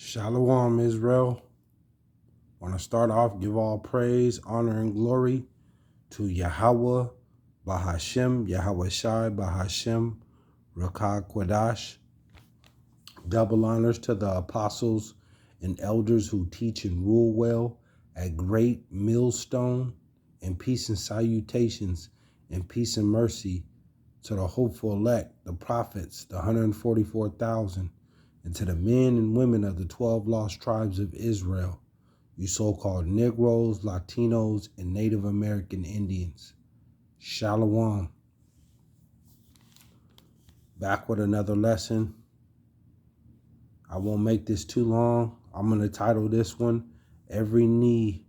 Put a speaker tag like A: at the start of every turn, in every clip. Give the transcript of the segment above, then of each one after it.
A: Shalom, Israel. Want to start off, give all praise, honor, and glory to YAHAWAH, BASHAM, YAHAWAHSHI, BASHAM, Rakah Kwadash. Double honors to the apostles and elders who teach and rule well at Great Millstone, and peace and salutations and peace and mercy to the hopeful elect, the prophets, the 144,000, and to the men and women of the 12 lost tribes of Israel, you so-called Negroes, Latinos, and Native American Indians. Shalom. Back with another lesson. I won't make this too long. I'm going to title this one, Every Knee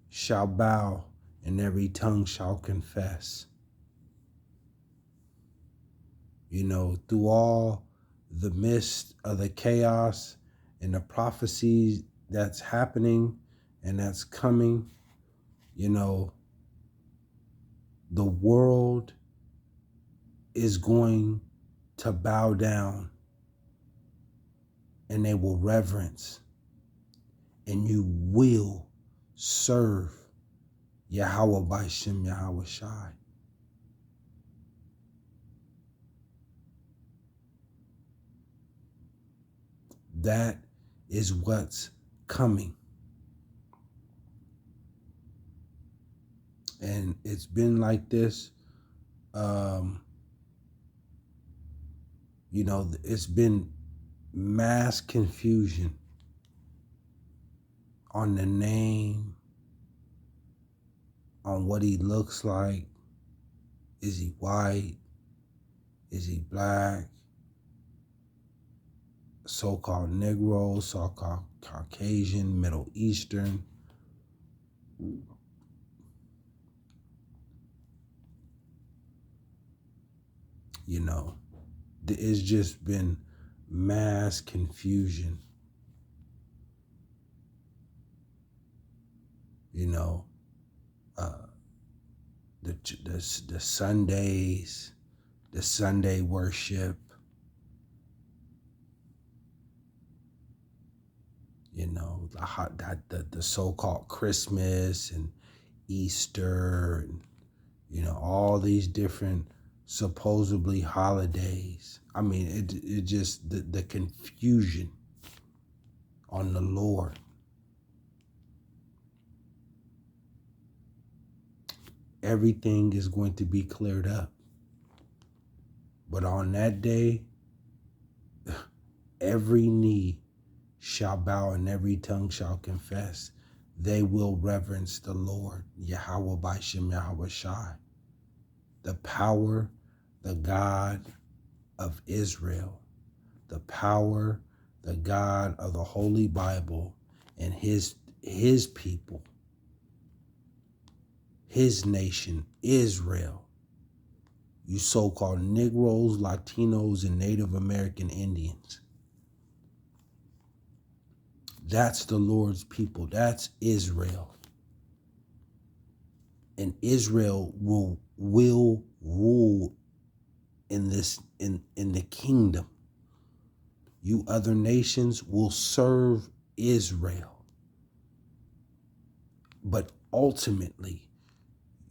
A: Shall Bow and Every Tongue Shall Confess. You know, through all the midst of the chaos and the prophecies that's happening and that's coming, you know, the world is going to bow down and they will reverence, and you will serve Yahawah BASHAM, YAHAWAHSHI. That is what's coming. And it's been like this, you know, it's been mass confusion on the name, on what he looks like. Is he white? Is he black? So-called Negro, so-called Caucasian, Middle Eastern. You know, it's just been mass confusion. You know, the Sundays, the Sunday worship, you know, the so-called Christmas and Easter, and, you know, all these different supposedly holidays. I mean, it just, the confusion on the Lord. Everything is going to be cleared up. But on that day, every knee shall bow and every tongue shall confess. They will reverence the Lord, Yahawah BASHAM, YAHAWAHSHI, the power, the God of Israel, the power, the God of the Holy Bible, and his people, his nation, Israel. You so-called Negroes, Latinos, and Native American Indians. That's the Lord's people. That's Israel. And Israel will rule in the kingdom. You other nations will serve Israel. But ultimately,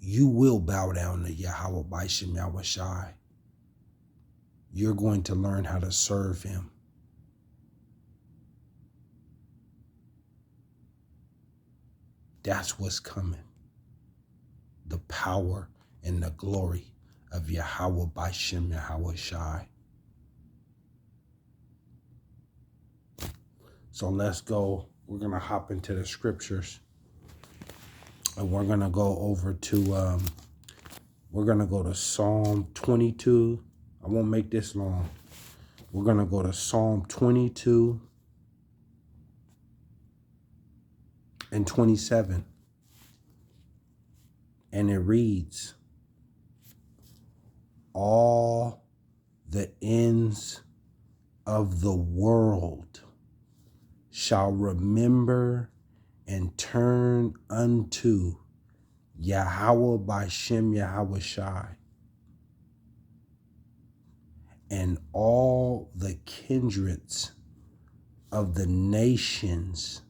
A: you will bow down to Yahawah BASHAM, YAHAWAHSHI. You're going to learn how to serve him. That's what's coming. The power and the glory of Yahawah BASHAM, YAHAWAHSHI. So let's go. We're going to hop into the scriptures. And we're going to go over to, we're going to go to Psalm 22. I won't make this long. We're going to go to Psalm 22 and 27. And it reads, all the ends of the world shall remember and turn unto Yahawah BASHAM, YAHAWAHSHI. And all the kindreds of the nations,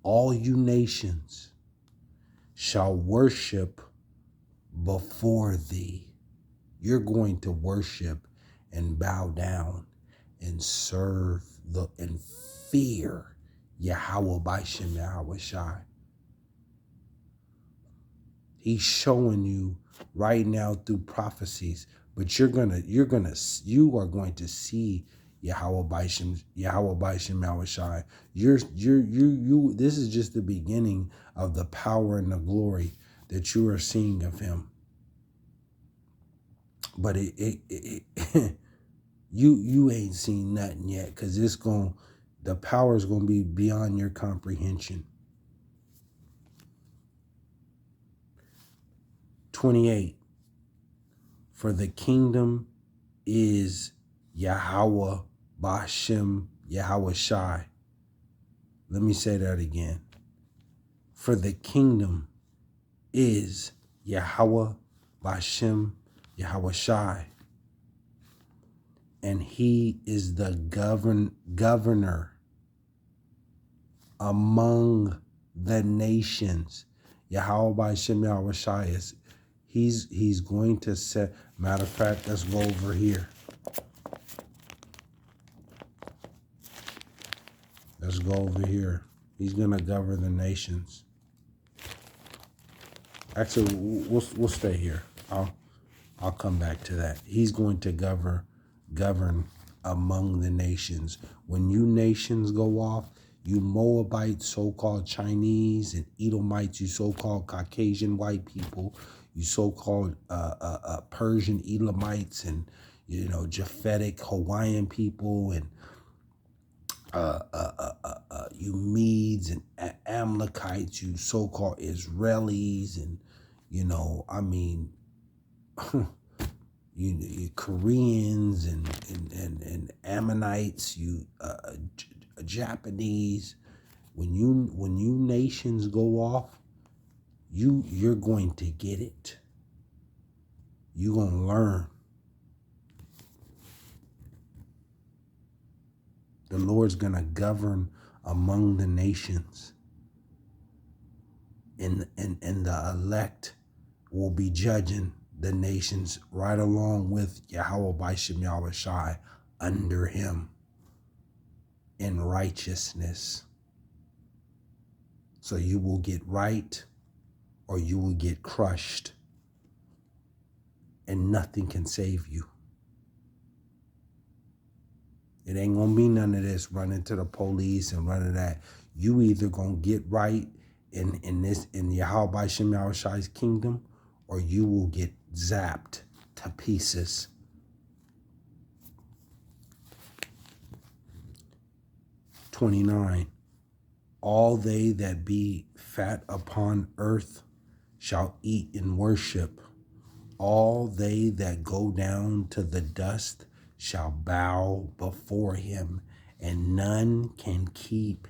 A: all you nations, shall worship before thee. You're going to worship and bow down and serve and fear Yahweh BASHAM, YAHAWAHSHI. He's showing you right now through prophecies, but you are going to see Yahweh BASHAM, YAHAWAHSHI. This is just the beginning of the power and the glory that you are seeing of him. But you ain't seen nothing yet, because the power is going to be beyond your comprehension. 28. For the kingdom is YAHAWAH BASHAM, YAHAWAHSHI. Let me say that again. For the kingdom is YAHAWAH BASHAM, YAHAWAHSHI. And he is the governor among the nations. Yahweh BASHAM, YAHAWAHSHI is he's going to set. Matter of fact, let's go over here. Let's go over here. He's gonna govern the nations. Actually, we'll stay here. I'll come back to that. He's going to govern among the nations. When you nations go off, you Moabites, so-called Chinese, and Edomites, you so-called Caucasian white people, you so-called Persian Elamites, and Japhetic Hawaiian people, and you Medes and Amalekites, you so-called Israelis, and you Koreans and Ammonites, you Japanese. When you nations go off, you're going to get it. You're gonna learn. The Lord's gonna govern among the nations, and the elect will be judging the nations right along with Yahweh BASHAM, YAHAWAHSHI under him in righteousness. So you will get right or you will get crushed, and nothing can save you. It ain't gonna be none of this running to the police and running that. You either gonna get right in Yahweh BASHAM, YAHAWAHSHI's kingdom, or you will get zapped to pieces. "29. All they that be fat upon earth shall eat and worship. All they that go down to the dust shall bow before him, and none can keep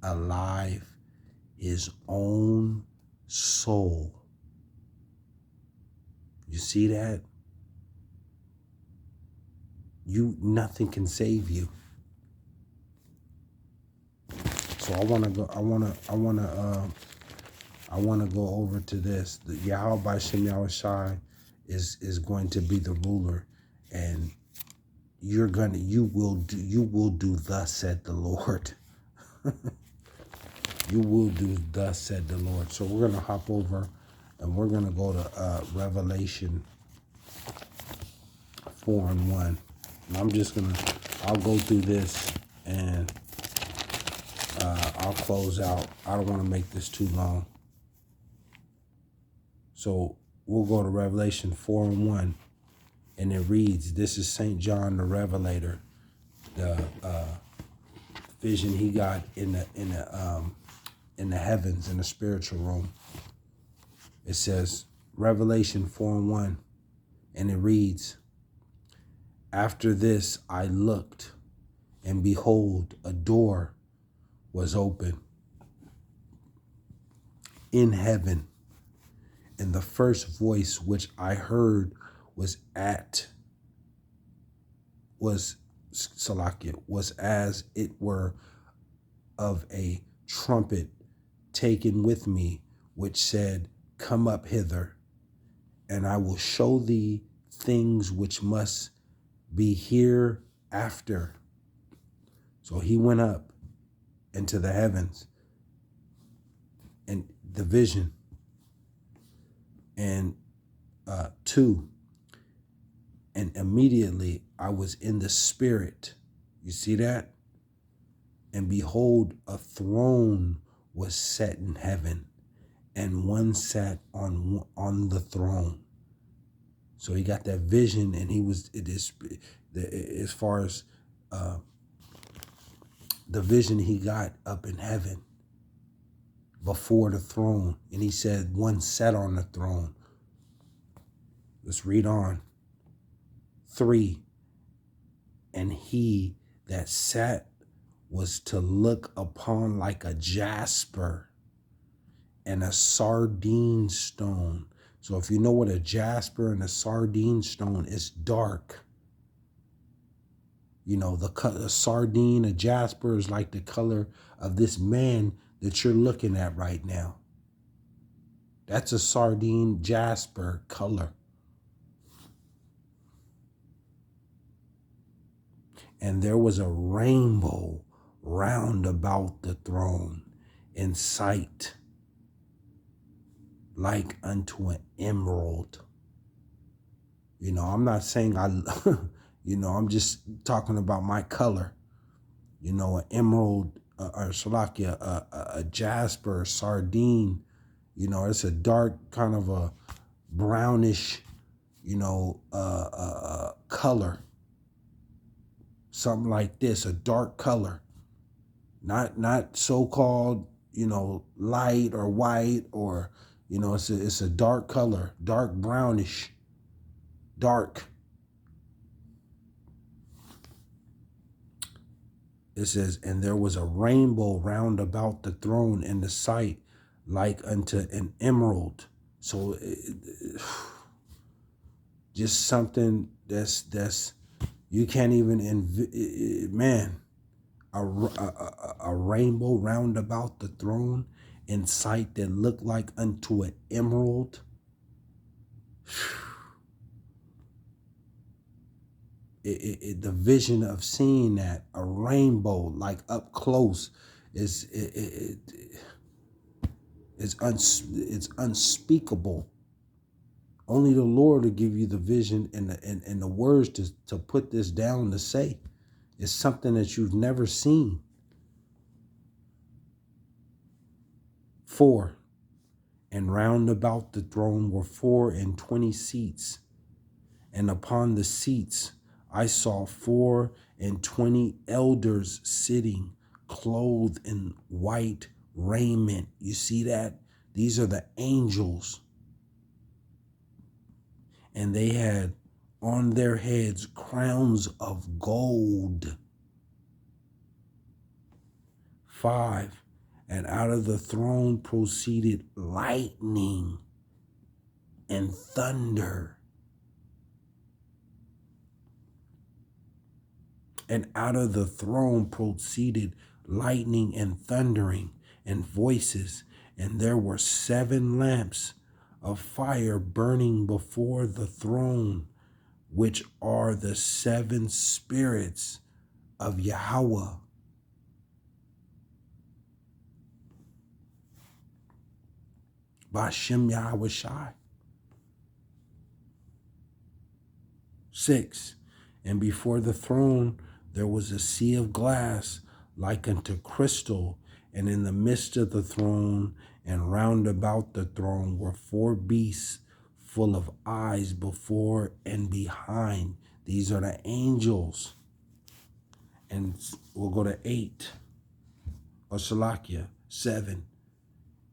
A: alive his own soul." You see that? Nothing can save you. So I want to go over to this. The Yahweh BASHAM, YAHAWAHSHI is going to be the ruler, and you will do thus said the Lord. You will do thus said the Lord. So we're gonna hop over, and we're gonna go to Revelation 4:1. And I'll go through this, and I'll close out. I don't want to make this too long. So we'll go to Revelation 4:1, and it reads, this is St. John the Revelator, the vision he got in the heavens, in the spiritual room. It says, Revelation 4:1, and it reads, "After this I looked, and behold, a door was open in heaven, and the first voice which I heard was Salakia, was as it were of a trumpet taken with me, which said, Come up hither, and I will show thee things which must be hereafter. So he went up into the heavens and the vision. And 2, and immediately I was in the spirit. You see that? And behold, a throne was set in heaven, and one sat on the throne. So he got that vision, and as far as the vision he got up in heaven before the throne, and he said one sat on the throne. Let's read on. 3, and he that sat was to look upon like a jasper and a sardine stone. So if you know what a jasper and a sardine stone is, dark. You know, a sardine, a jasper is like the color of this man that you're looking at right now. That's a sardine jasper color. And there was a rainbow round about the throne in sight, like unto an emerald. You know, I'm not saying I'm just talking about my color. You know, an emerald or Salakia, a jasper, sardine. You know, it's a dark kind of a brownish, color. Something like this, a dark color. Not so-called, light or white or, it's a dark color, dark brownish, dark. It says, and there was a rainbow round about the throne in the sight, like unto an emerald. So just something that's you can't even man. A rainbow round about the throne in sight that looked like unto an emerald. The vision of seeing that, a rainbow like up close, is it's unspeakable. Only the Lord will give you the vision and the words to put this down to say. It's something that you've never seen. 4, and round about the throne were 24 seats, and upon the seats I saw 24 elders sitting, clothed in white raiment. You see that? These are the angels. And they had on their heads crowns of gold. 5, and out of the throne proceeded lightning and thunder. And out of the throne proceeded lightning and thundering and voices. And there were 7 lamps of fire burning before the throne, which are the 7 spirits of Yahawah. BASHAM YAHAWAHSHI. 6, and before the throne there was a sea of glass like unto crystal, and in the midst of the throne and round about the throne were 4 beasts full of eyes before and behind. These are the angels. And we'll go to 8, or Salakia, 7.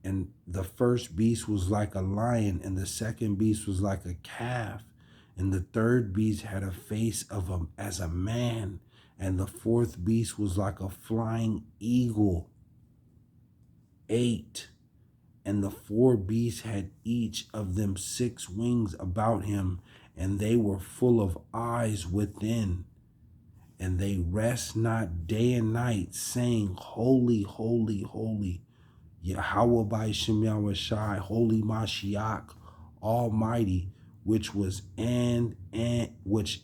A: And the first beast was like a lion, and the second beast was like a calf, and the third beast had a face as a man, and the fourth beast was like a flying eagle. 8, and the 4 beasts had each of them 6 wings about him, and they were full of eyes within, and they rest not day and night, saying, Holy, holy, holy, Yahawah BASHAM YAHAWAHSHI, Holy Mashiach, Almighty, which was and which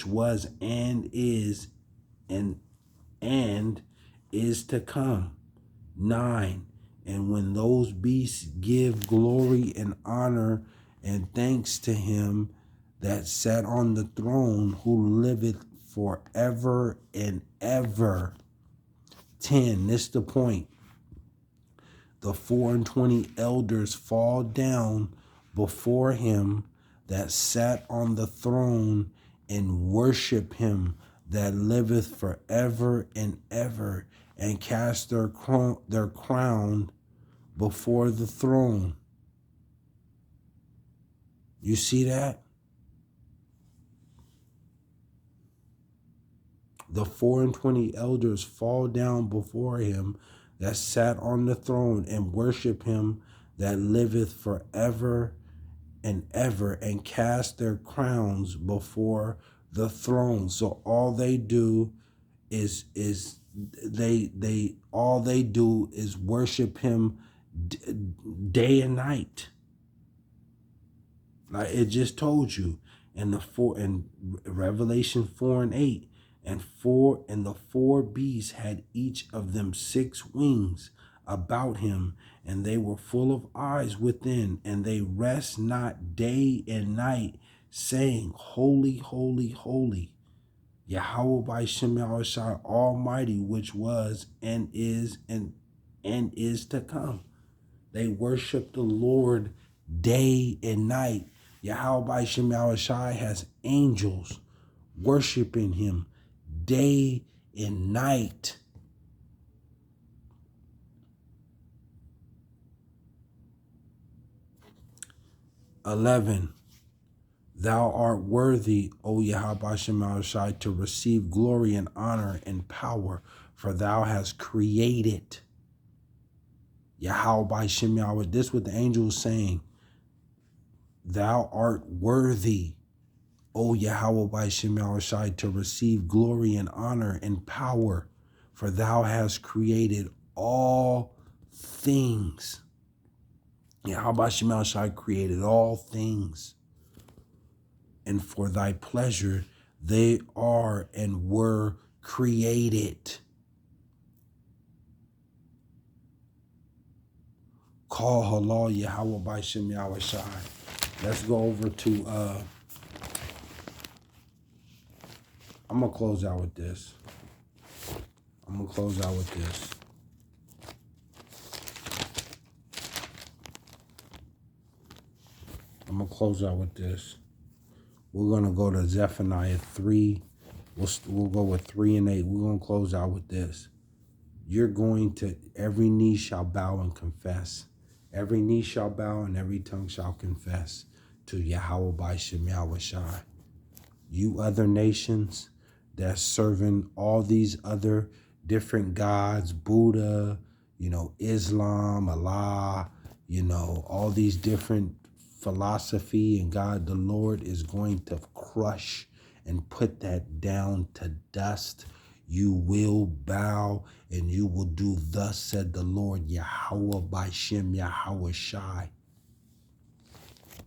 A: was and is to come. 9. And when those beasts give glory and honor and thanks to him that sat on the throne, who liveth forever and ever. 10. This the point. The 24 elders fall down before him that sat on the throne and worship him that liveth forever and ever, and cast their crown before the throne. You see that? The 24 elders fall down before him that sat on the throne and worship him that liveth forever and ever, and cast their crowns before the throne. So all they do is worship him day and night. Like it just told you in Revelation 4 and 8. And the four beasts had each of them 6 wings about him, and they were full of eyes within, and they rest not day and night, saying, Holy, holy, holy, Yahawah BASHAM YAHAWAHSHI, Almighty, which was and is to come. They worship the Lord day and night. Yahawah BASHAM YAHAWAHSHI has angels worshiping him day and night. "11. Thou art worthy, O Yahawah BASHAM YAHAWAHSHI, to receive glory and honor and power, for thou hast created." Yahawah BASHAM YAHAWAH. This is what the angel is saying. Thou art worthy, O Yahawah BASHAM YAHAWAHSHI, to receive glory and honor and power, for thou hast created all things. Yahawah BASHAM YAHAWAHSHI created all things, and for thy pleasure they are and were created. Call halal Yahawah BASHAM YAHAWAHSHI. Let's go over to I'm gonna close out with this. I'm gonna close out with this. We're gonna go to Zephaniah 3. We'll go with 3 and 8. We're gonna close out with this. You're going to, every knee shall bow and confess. Every knee shall bow and every tongue shall confess to Yahawah BASHAM YAHAWAHSHI. You other nations that's serving all these other different gods, Buddha, Islam, Allah, all these different philosophy and God, the Lord is going to crush and put that down to dust. You will bow and you will do thus said the Lord, Yahawah BASHAM YAHAWAHSHI.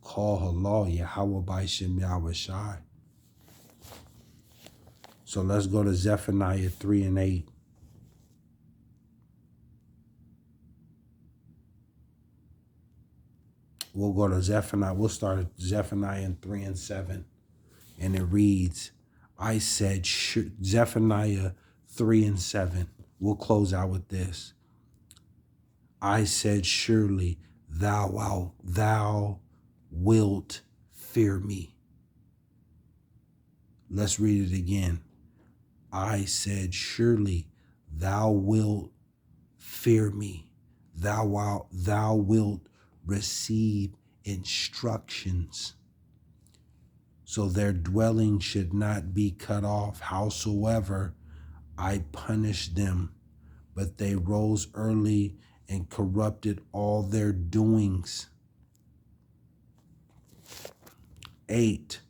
A: Call halal Yahawah BASHAM YAHAWAHSHI. So let's go to Zephaniah 3 and 8. We'll go to Zephaniah. We'll start at Zephaniah in 3 and 7. And it reads, Zephaniah 3 and 7. We'll close out with this. I said, surely thou wilt fear me. Let's read it again. I said, surely thou wilt fear me. Thou wilt receive instructions. So their dwelling should not be cut off. Howsoever I punished them, but they rose early and corrupted all their doings. 8.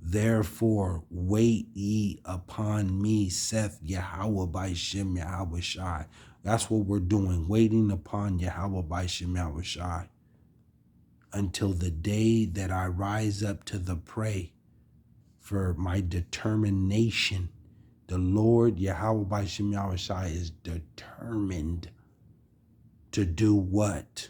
A: Therefore, wait ye upon me, saith Yahweh BASHAM YAHAWAHSHI. That's what we're doing, waiting upon Yahweh BASHAM YAHAWAHSHI until the day that I rise up to the prey for my determination. The Lord Yahweh BASHAM YAHAWAHSHI is determined to do what?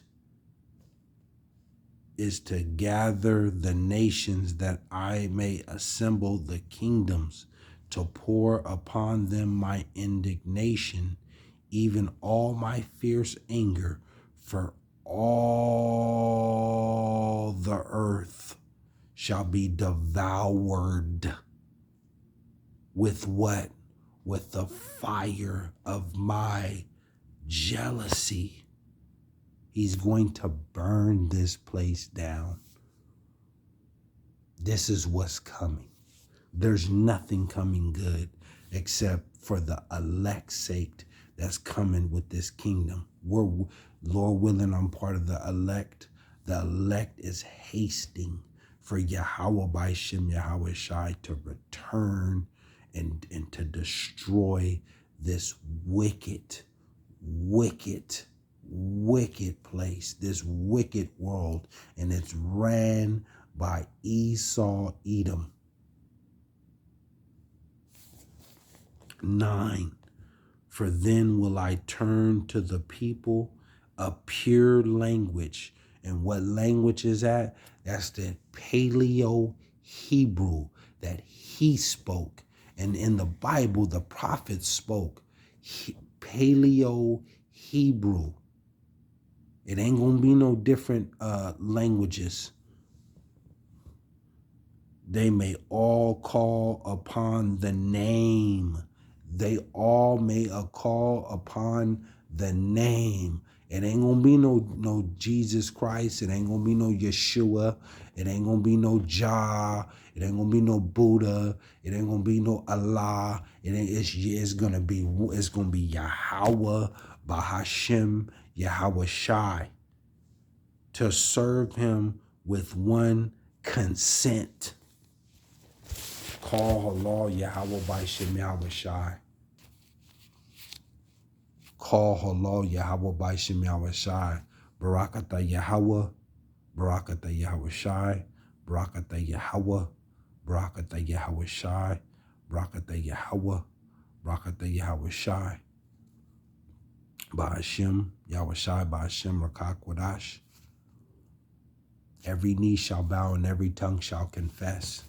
A: Is to gather the nations that I may assemble the kingdoms, to pour upon them my indignation, even all my fierce anger, for all the earth shall be devoured with what? With the fire of my jealousy. He's going to burn this place down. This is what's coming. There's nothing coming good except for the elect's sake that's coming with this kingdom. Lord willing, I'm part of the elect. The elect is hasting for Yahweh BASHAM YAHAWAHSHI to return and to destroy this wicked place, this wicked world, and it's ran by Esau, Edom. 9. For then will I turn to the people a pure language. And what language is that? That's the Paleo Hebrew that he spoke. And in the Bible, the prophets spoke Paleo Hebrew. It ain't gonna be no different languages. They may all call upon the name. They all may call upon the name. It ain't gonna be no Jesus Christ. It ain't gonna be no Yeshua. It ain't gonna be no Jah. It ain't gonna be no Buddha. It ain't gonna be no Allah. It's gonna be Yahweh BASHAM YAHAWAHSHI, to serve him with one consent. Call halal Yahweh BASHAM YAHAWAHSHI. Call halal Yahweh BASHAM YAHAWAHSHI. Barakatah Yahweh, Barakatah Yahawashi, Barakatah Yahweh, Barakatah Yahawashi, Barakatah Yahweh, Barakatah Yahawashi. BASHAM Yahawashi, BASHAM Rakakwadash. Every knee shall bow and every tongue shall confess.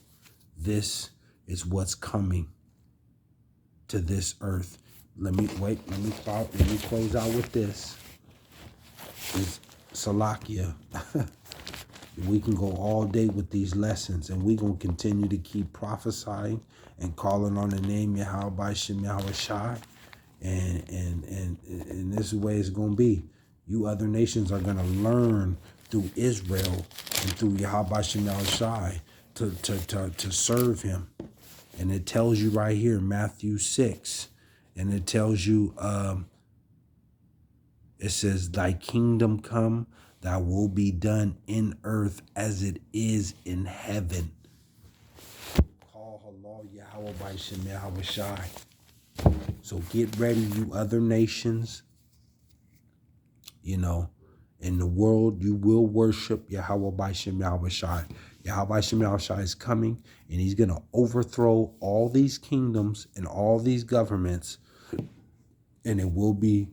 A: This is what's coming to this earth. Let me close out with this. Is Salakia. We can go all day with these lessons, and we're going to continue to keep prophesying and calling on the name Yahweh BASHAM YAHAWAHSHI. And this is the way it's going to be. You other nations are going to learn through Israel and through Yahweh BASHAM YAHAWAHSHI to serve him. And it tells you right here, Matthew 6, and it tells you, it says, thy kingdom come, thy will be done in earth as it is in heaven. Call halal Yahweh BASHAM YAHAWAHSHI. So get ready, you other nations. You know, in the world, you will worship Yahweh BASHAM YAHAWAHSHI. Yahweh BASHAM YAHAWAHSHI is coming, and he's going to overthrow all these kingdoms and all these governments, and it will be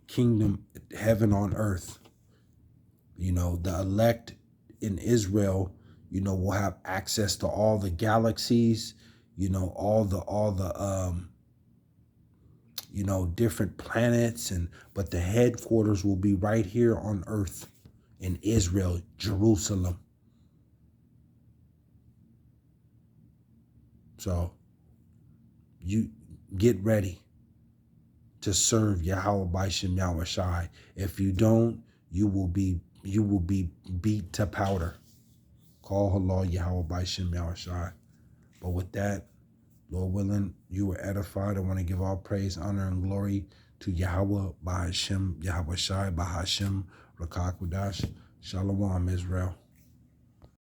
A: kingdom, heaven on earth. You know, the elect in Israel, you know, will have access to all the galaxies, you know, all the you know, different planets, but the headquarters will be right here on earth in Israel, Jerusalem. So you get ready to serve Yahweh BASHAM YAHAWAHSHI. If you don't, you will be beat to powder. Call halal Yahweh BASHAM YAHAWAHSHI. But with that, Lord willing, you were edified. I want to give all praise, honor, and glory to Yahweh BASHAM YAHAWAHSHI, BASHAM Rakakwadash. Shalom, Israel.